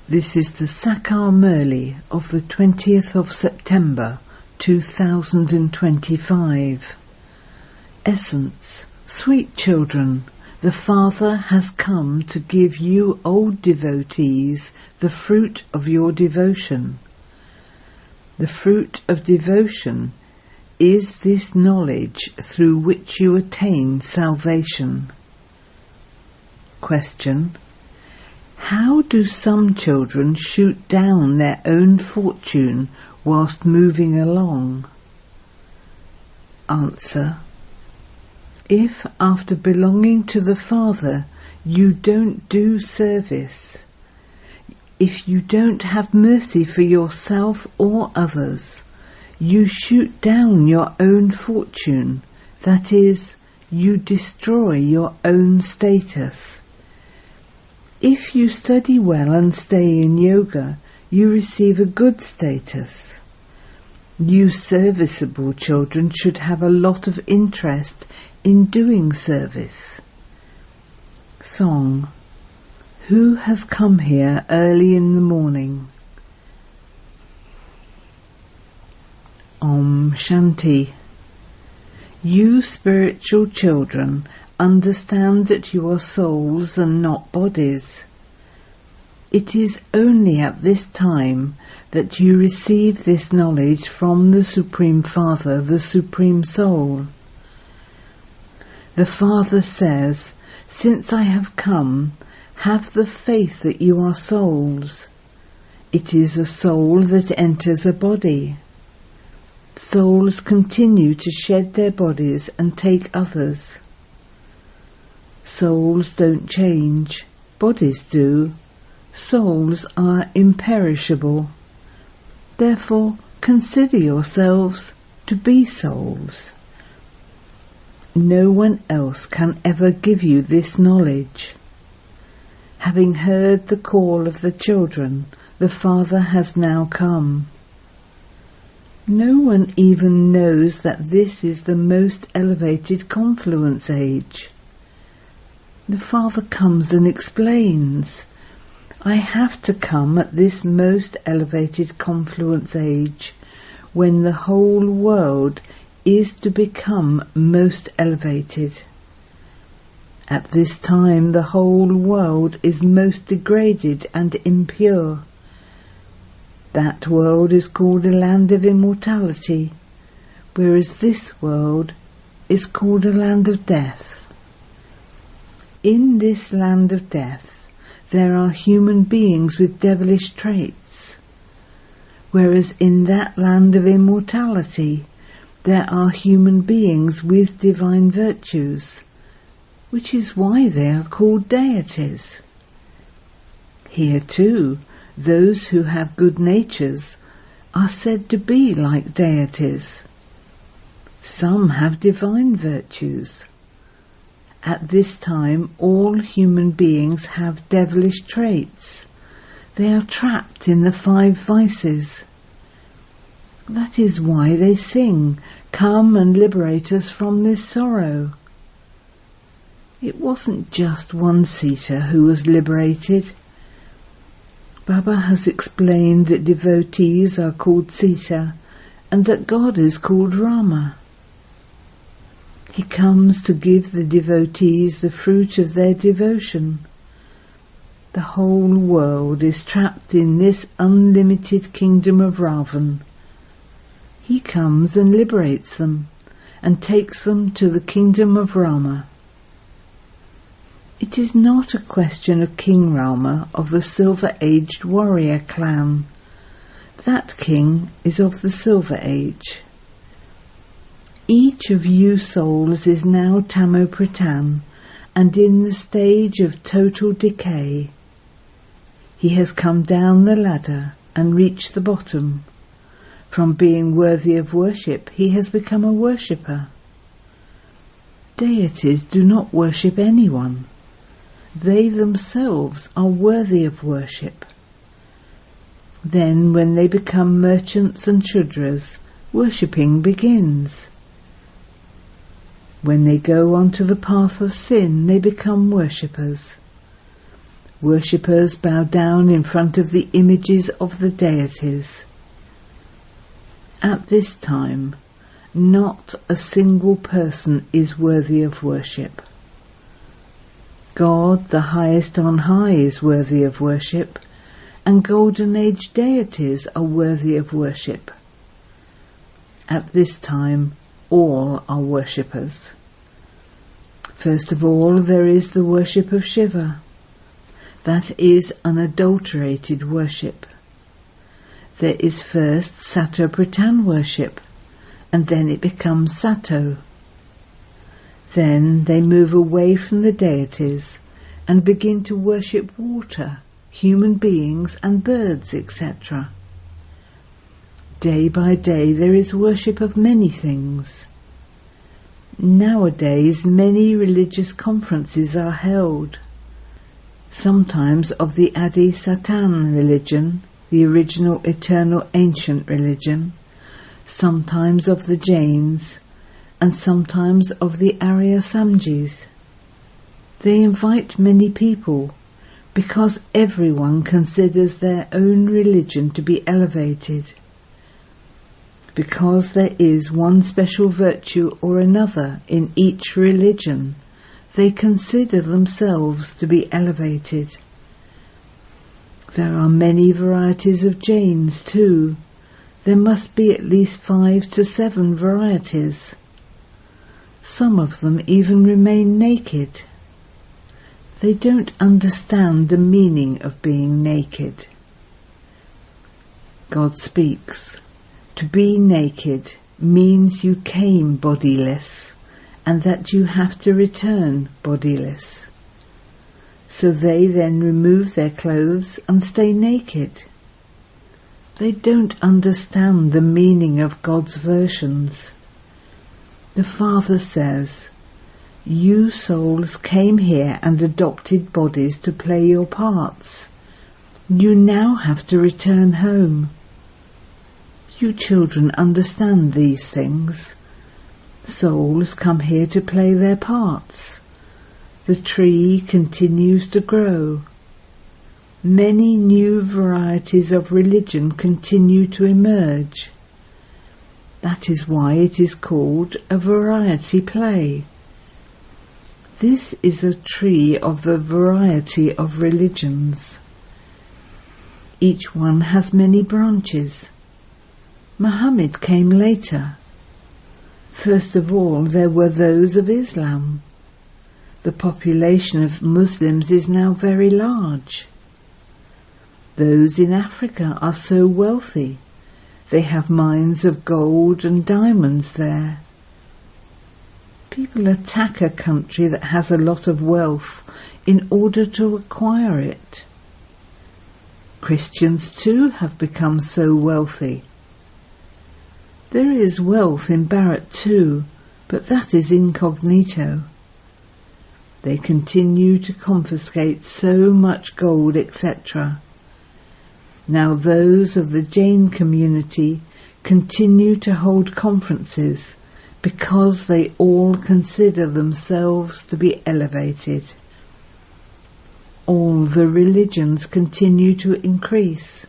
This is the English Murli of the 20th of September 2025. Essence. Sweet children, the Father has come to give you old devotees the fruit of your devotion. The fruit of devotion is this knowledge through which you attain salvation. Question. How do some children shoot down their own fortune whilst moving along? Answer. If after belonging to the Father you don't do service, if you don't have mercy for yourself or others, you shoot down your own fortune, that is, you destroy your own status. If you study well and stay in yoga, you receive a good status. You serviceable children should have a lot of interest in doing service. Song. Who has come here early in the morning? Om Shanti. You spiritual children understand that you are souls and not bodies. It is only at this time that you receive this knowledge from the Supreme Father, the Supreme Soul. The Father says, "Since I have come, have the faith that you are souls." It is a soul that enters a body. Souls continue to shed their bodies and take others. Souls don't change, bodies do. Souls are imperishable. Therefore, consider yourselves to be souls. No one else can ever give you this knowledge. Having heard the call of the children, the Father has now come. No one even knows that this is the most elevated confluence age. The Father comes and explains, I have to come at this most elevated confluence age, when the whole world is to become most elevated. At this time the whole world is most degraded and impure. That world is called a land of immortality, whereas this world is called a land of death. In this land of death, there are human beings with devilish traits, whereas in that land of immortality, there are human beings with divine virtues, which is why they are called deities. Here too, those who have good natures are said to be like deities. Some have divine virtues. At this time, all human beings have devilish traits. They are trapped in the 5 vices. That is why they sing, "Come and liberate us from this sorrow." It wasn't just one Sita who was liberated. Baba has explained that devotees are called Sita and that God is called Rama. He comes to give the devotees the fruit of their devotion. The whole world is trapped in this unlimited kingdom of Ravan. He comes and liberates them and takes them to the kingdom of Rama. It is not a question of King Rama of the silver-aged warrior clan. That king is of the Silver Age. Each of you souls is now Tamopratan and in the stage of total decay. He has come down the ladder and reached the bottom. From being worthy of worship, he has become a worshipper. Deities do not worship anyone. They themselves are worthy of worship. Then, when they become merchants and Shudras, worshipping begins. When they go onto the path of sin, they become worshippers. Worshippers bow down in front of the images of the deities. At this time, not a single person is worthy of worship. God, the highest on high, is worthy of worship, and Golden Age deities are worthy of worship. At this time, all are worshippers. First of all, there is the worship of Shiva. That is unadulterated worship. There is first Sato-Pradhan worship, and then it becomes Sato. Then they move away from the deities and begin to worship water, human beings and birds, etc. Day by day there is worship of many things. Nowadays many religious conferences are held, sometimes of the Adi Satan religion, the original eternal ancient religion, sometimes of the Jains, and sometimes of the Arya Samjis. They invite many people because everyone considers their own religion to be elevated. Because there is one special virtue or another in each religion, they consider themselves to be elevated. There are many varieties of Jains too. There must be at least 5 to 7 varieties. Some of them even remain naked. They don't understand the meaning of being naked. God speaks. To be naked means you came bodiless, and that you have to return bodiless. So they then remove their clothes and stay naked. They don't understand the meaning of God's versions. The Father says, "You souls came here and adopted bodies to play your parts. You now have to return home." You children understand these things. Souls come here to play their parts. The tree continues to grow. Many new varieties of religion continue to emerge. That is why it is called a variety play. This is a tree of the variety of religions. Each one has many branches. Muhammad came later. First of all, there were those of Islam. The population of Muslims is now very large. Those in Africa are so wealthy. They have mines of gold and diamonds there. People attack a country that has a lot of wealth in order to acquire it. Christians too have become so wealthy. There is wealth in Bharat too, but that is incognito. They continue to confiscate so much gold, etc. Now those of the Jain community continue to hold conferences because they all consider themselves to be elevated. All the religions continue to increase.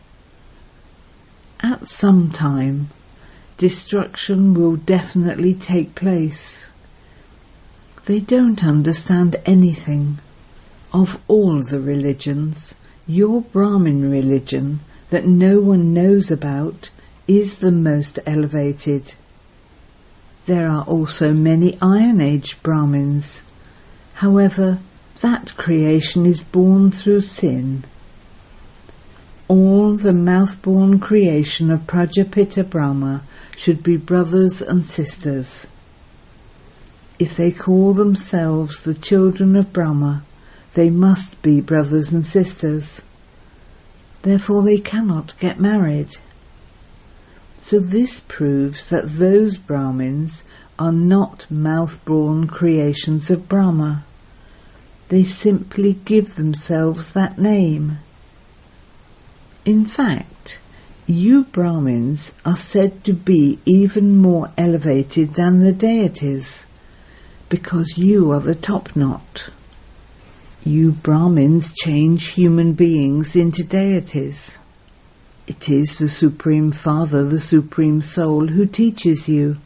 At some time, destruction will definitely take place. They don't understand anything. Of all the religions, your Brahmin religion that no one knows about is the most elevated. There are also many Iron Age Brahmins. However, that creation is born through sin. All the mouth-born creation of Prajapita Brahma should be brothers and sisters. If they call themselves the children of Brahma, they must be brothers and sisters. Therefore they cannot get married. So this proves that those Brahmins are not mouth-born creations of Brahma. They simply give themselves that name. In fact, you Brahmins are said to be even more elevated than the deities, because you are the top knot. You Brahmins change human beings into deities. It is the Supreme Father, the Supreme Soul, who teaches you.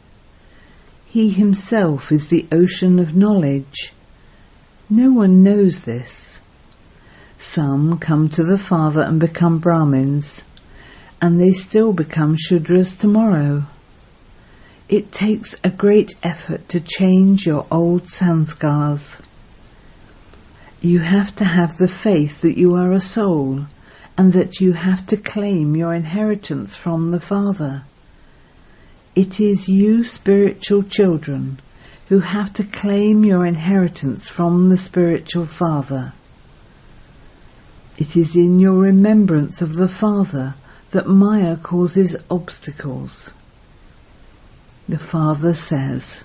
He himself is the ocean of knowledge. No one knows this. Some come to the Father and become Brahmins, and they still become Shudras tomorrow. It takes a great effort to change your old sanskars. You have to have the faith that you are a soul, and that you have to claim your inheritance from the Father. It is you spiritual children who have to claim your inheritance from the spiritual Father. It is in your remembrance of the Father that Maya causes obstacles. The Father says,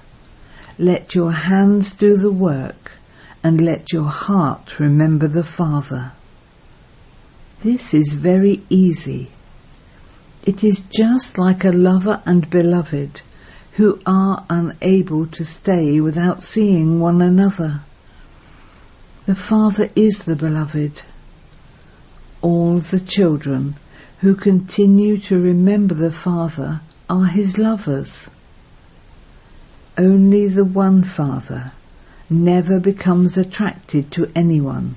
"Let your hands do the work, and let your heart remember the Father." This is very easy. It is just like a lover and beloved who are unable to stay without seeing one another. The Father is the beloved. All the children who continue to remember the Father are his lovers. Only the one Father never becomes attracted to anyone,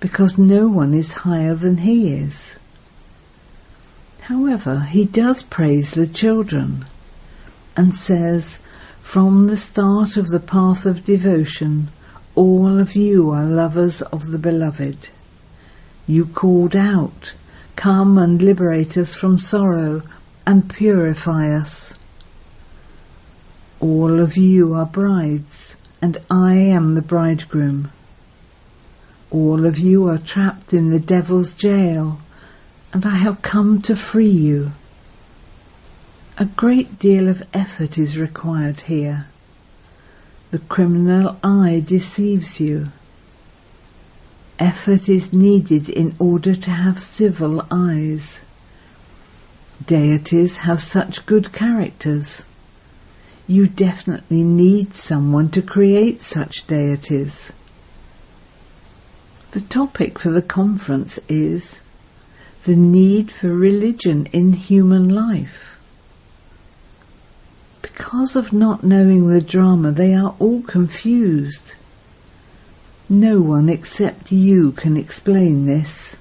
because no one is higher than he is. However, he does praise the children and says, "From the start of the path of devotion, all of you are lovers of the beloved. You called out, 'Come and liberate us from sorrow and purify us.' All of you are brides, and I am the bridegroom. All of you are trapped in the devil's jail, and I have come to free you." A great deal of effort is required here. The criminal eye deceives you. Effort is needed in order to have civil eyes. Deities have such good characters. You definitely need someone to create such deities. The topic for the conference is the need for religion in human life. Because of not knowing the drama, they are all confused. No one except you can explain this.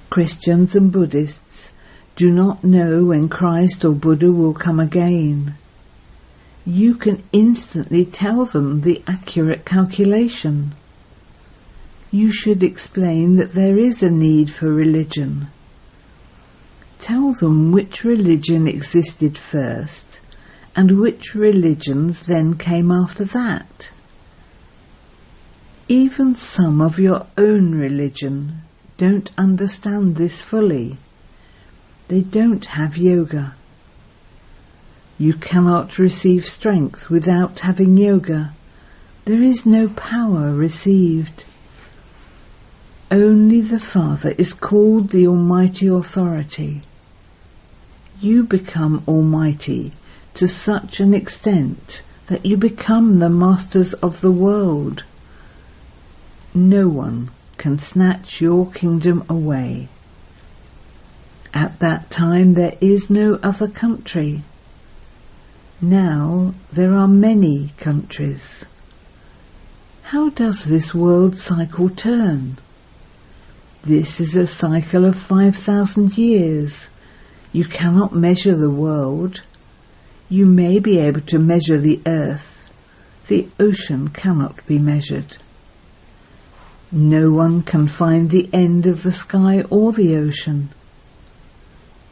Christians and Buddhists do not know when Christ or Buddha will come again. You can instantly tell them the accurate calculation. You should explain that there is a need for religion. Tell them which religion existed first and which religions then came after that. Even some of your own religion don't understand this fully. They don't have yoga. You cannot receive strength without having yoga. There is no power received. Only the Father is called the Almighty Authority. You become almighty to such an extent that you become the masters of the world. No one can snatch your kingdom away. At that time there is no other country. Now there are many countries. How does this world cycle turn? This is a cycle of 5,000 years. You cannot measure the world. You may be able to measure the earth. The ocean cannot be measured. No one can find the end of the sky or the ocean.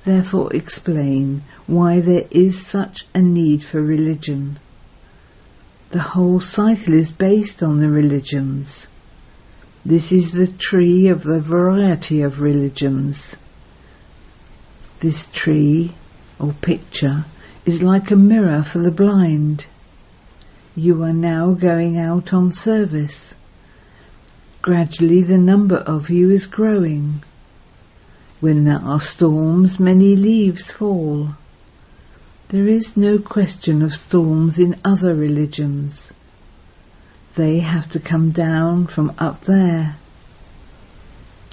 Therefore explain why there is such a need for religion. The whole cycle is based on the religions. This is the tree of the variety of religions. This tree, or picture, is like a mirror for the blind. You are now going out on service. Gradually the number of you is growing. When there are storms, many leaves fall. There is no question of storms in other religions. They have to come down from up there.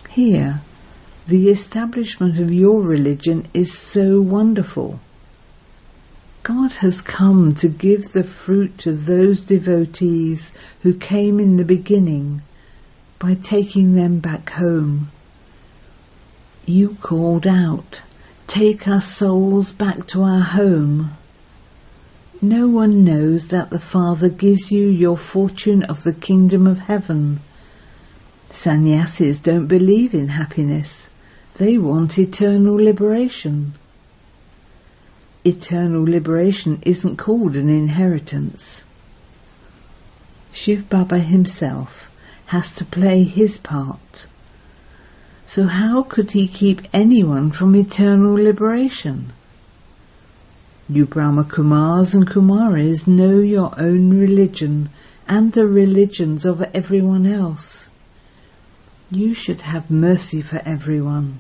Here, the establishment of your religion is so wonderful. God has come to give the fruit to those devotees who came in the beginning by taking them back home. You called out, "Take our souls back to our home." No one knows that the Father gives you your fortune of the kingdom of heaven. Sannyasis don't believe in happiness. They want eternal liberation. Eternal liberation isn't called an inheritance. Shiv Baba himself has to play his part. So how could he keep anyone from eternal liberation? You Brahma Kumars and Kumaris know your own religion and the religions of everyone else. You should have mercy for everyone.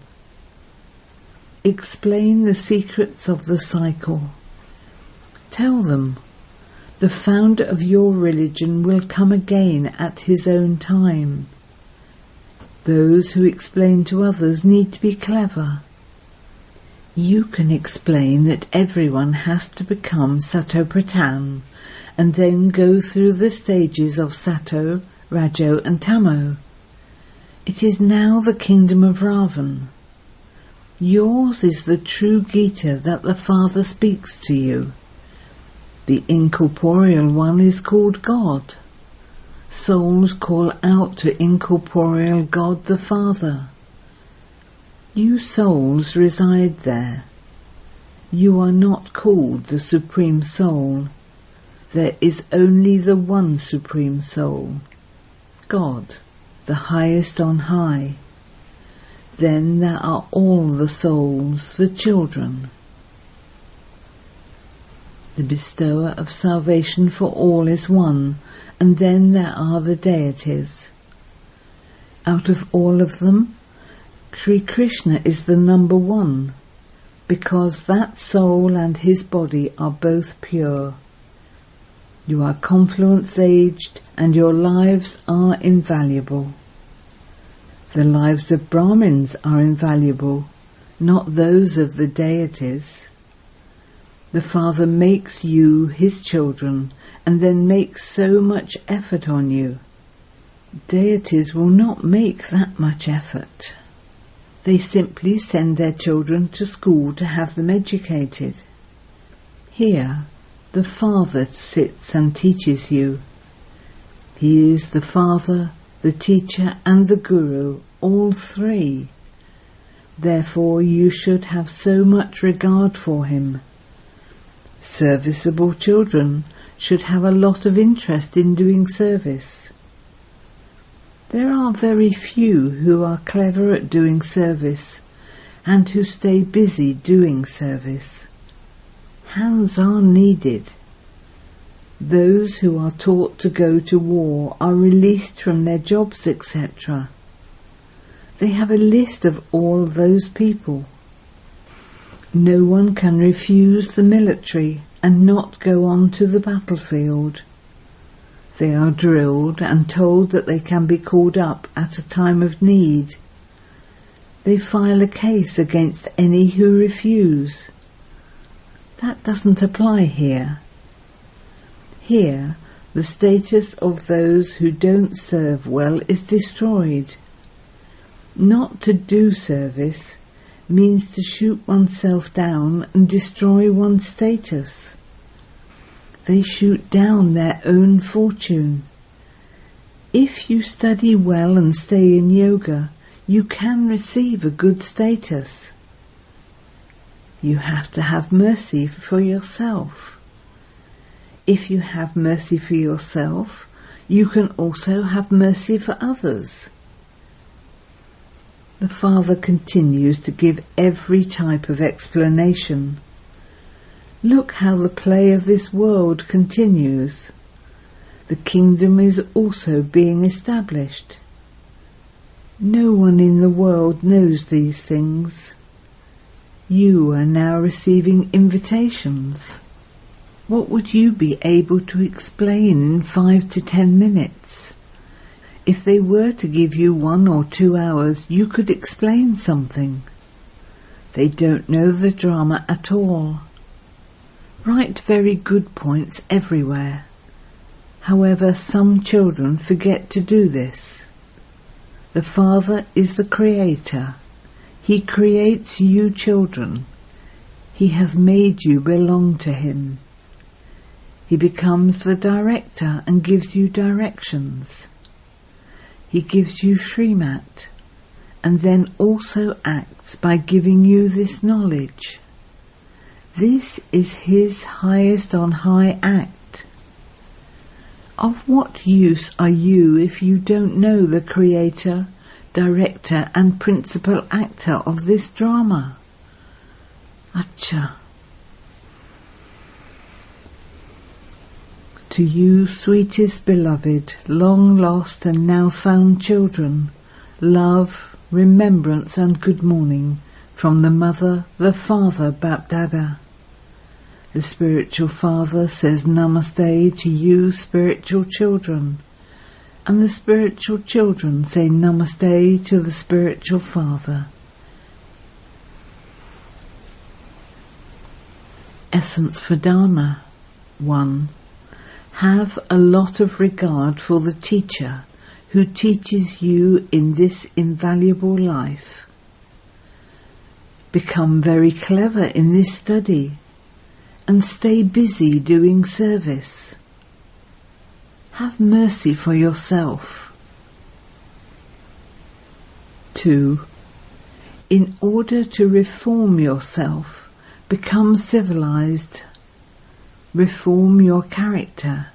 Explain the secrets of the cycle. Tell them, the founder of your religion will come again at his own time. Those who explain to others need to be clever. You can explain that everyone has to become Sato Pratan and then go through the stages of Sato, Rajo and Tamo. It is now the kingdom of Ravan. Yours is the true Gita that the Father speaks to you. The incorporeal one is called God. Souls call out to incorporeal God the Father. You souls reside there. You are not called the Supreme Soul. There is only the one Supreme Soul, God, the highest on high. Then there are all the souls, the children. The bestower of salvation for all is one, and then there are the deities. Out of all of them, Sri Krishna is the number one, because that soul and his body are both pure. You are confluence-aged, and your lives are invaluable. The lives of Brahmins are invaluable, not those of the deities. The Father makes you his children and then makes so much effort on you. Deities will not make that much effort. They simply send their children to school to have them educated. Here, the Father sits and teaches you. He is the Father, the teacher and the Guru, all three. Therefore you should have so much regard for him. Serviceable children should have a lot of interest in doing service. There are very few who are clever at doing service and who stay busy doing service. Hands are needed. Those who are taught to go to war are released from their jobs, etc. They have a list of all those people. No one can refuse the military and not go on to the battlefield. They are drilled and told that they can be called up at a time of need. They file a case against any who refuse. That doesn't apply here. Here, the status of those who don't serve well is destroyed. Not to do service means to shoot oneself down and destroy one's status. They shoot down their own fortune. If you study well and stay in yoga, you can receive a good status. You have to have mercy for yourself. If you have mercy for yourself, you can also have mercy for others. The Father continues to give every type of explanation. Look how the play of this world continues. The kingdom is also being established. No one in the world knows these things. You are now receiving invitations. What would you be able to explain in 5 to 10 minutes? If they were to give you 1 or 2 hours, you could explain something. They don't know the drama at all. Write very good points everywhere. However, some children forget to do this. The Father is the Creator. He creates you children. He has made you belong to Him. He becomes the director and gives you directions. He gives you Srimat, and then also acts by giving you this knowledge. This is His highest on high act. Of what use are you if you don't know the creator, director and principal actor of this drama? Acha. To you, sweetest beloved, long lost and now found children, love, remembrance and good morning from the Mother, the Father, Bapdada. The spiritual Father says Namaste to you, spiritual children, and the spiritual children say Namaste to the spiritual Father. Essence for Dharna. 1. Have a lot of regard for the teacher who teaches you in this invaluable life. Become very clever in this study and stay busy doing service. Have mercy for yourself. 2. In order to reform yourself, become civilized. Reform your character.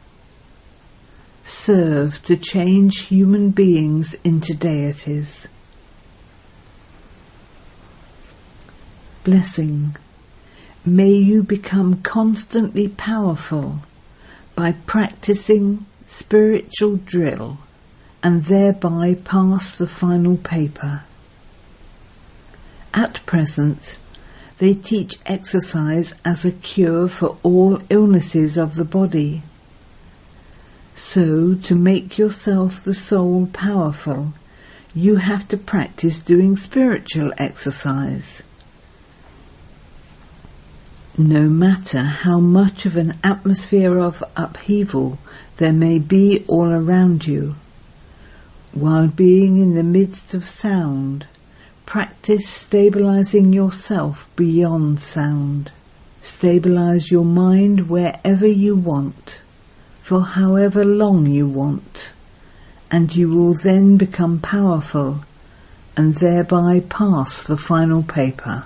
Serve to change human beings into deities. Blessing. May you become constantly powerful by practicing spiritual drill and thereby pass the final paper. At present, they teach exercise as a cure for all illnesses of the body. So, to make yourself the soul powerful, you have to practice doing spiritual exercise. No matter how much of an atmosphere of upheaval there may be all around you, while being in the midst of sound, practice stabilizing yourself beyond sound. Stabilize your mind wherever you want, for however long you want, and you will then become powerful and thereby pass the final paper.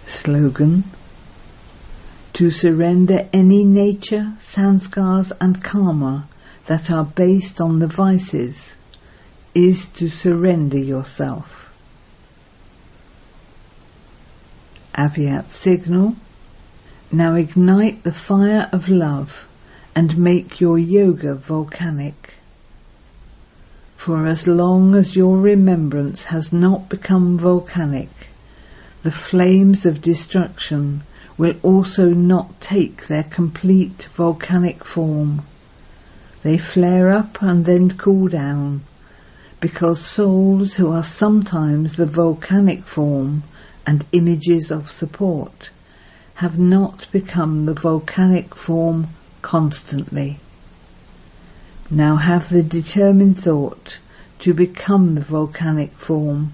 Slogan: to surrender any nature, sanskars and karma that are based on the vices is to surrender yourself. Avyat signal. Now ignite the fire of love and make your yoga volcanic. For as long as your remembrance has not become volcanic, the flames of destruction will also not take their complete volcanic form. They flare up and then cool down, because souls who are sometimes the volcanic form and images of support have not become the volcanic form constantly. Now have the determined thought to become the volcanic form,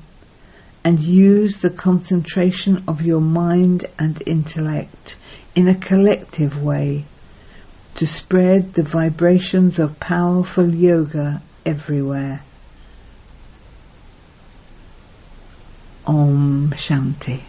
and use the concentration of your mind and intellect in a collective way to spread the vibrations of powerful yoga everywhere. Om Shanti.